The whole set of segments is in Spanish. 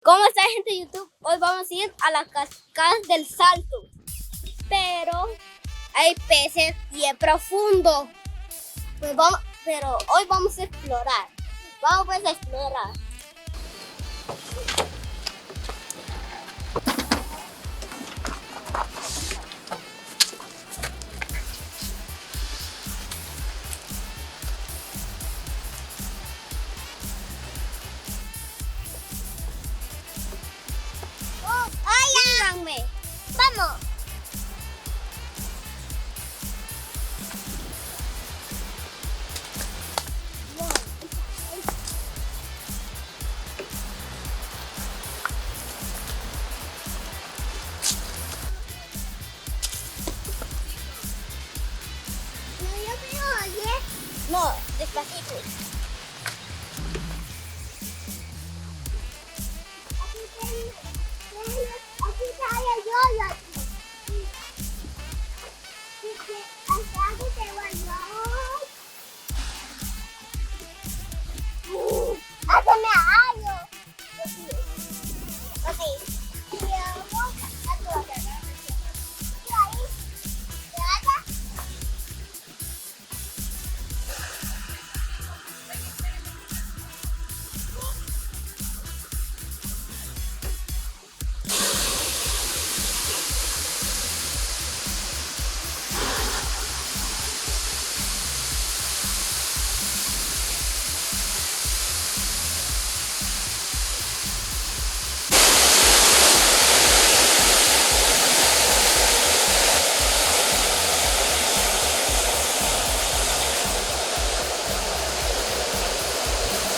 ¿Cómo está, gente de YouTube? Hoy vamos a ir a las cascadas del Salto, pero hay peces y es profundo. Pero hoy vamos a explorar. Vamos pues a explorar. Síganme. Vamos. No, despacito.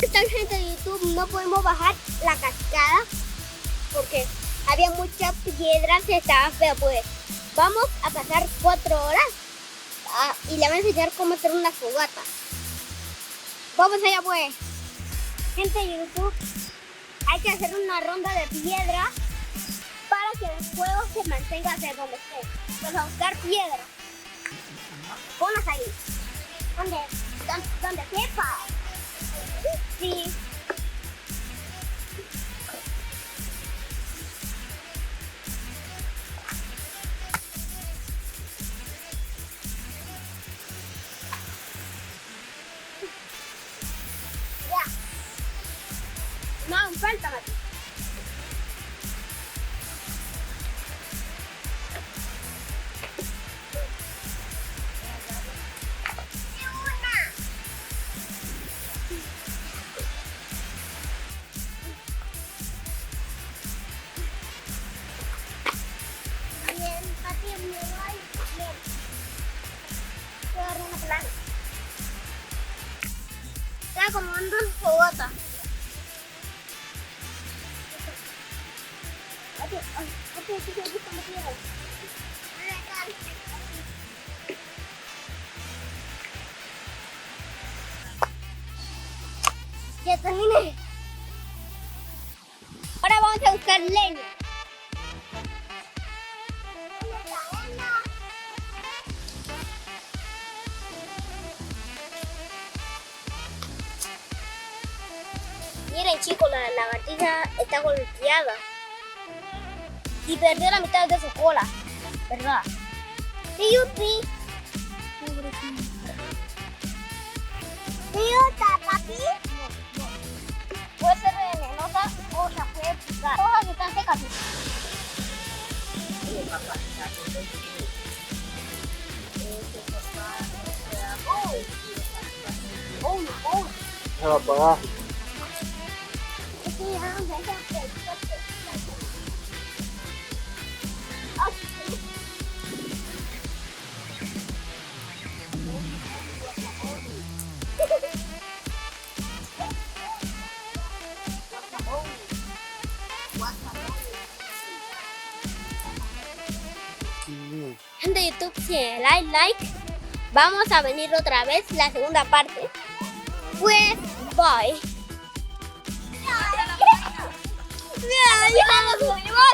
Esta gente de YouTube no podemos bajar la cascada porque había muchas piedras y estaba feo. Pues vamos a pasar 4 horas y le voy a enseñar cómo hacer una fogata. Vamos allá pues. Gente de YouTube, hay que hacer una ronda de piedra para que el fuego se mantenga hacia donde esté. Pues a buscar piedra. Ponlas ahí. Donde sepa. Sí. Ya. No, falta, Mati. Bien, Mati, bien. Quiero dar una plana. Está acomodando su fogata. Ya terminé. Ahora vamos a buscar leña. Miren, chicos, la lagartija está golpeada y perdió la mitad de su cola, ¿verdad? Sí, yupi. ¿Papi? No. Puede ser venenosa o se puede picar. Hojas están secas. Se va a apagar. Gente de YouTube, si le dan like, vamos a venir otra vez la segunda parte. Pues, bye. Ya nos subimos.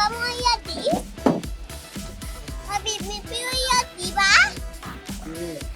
vamos a ir a ti. Papi, ¿me pido ir a ti, va? Sí.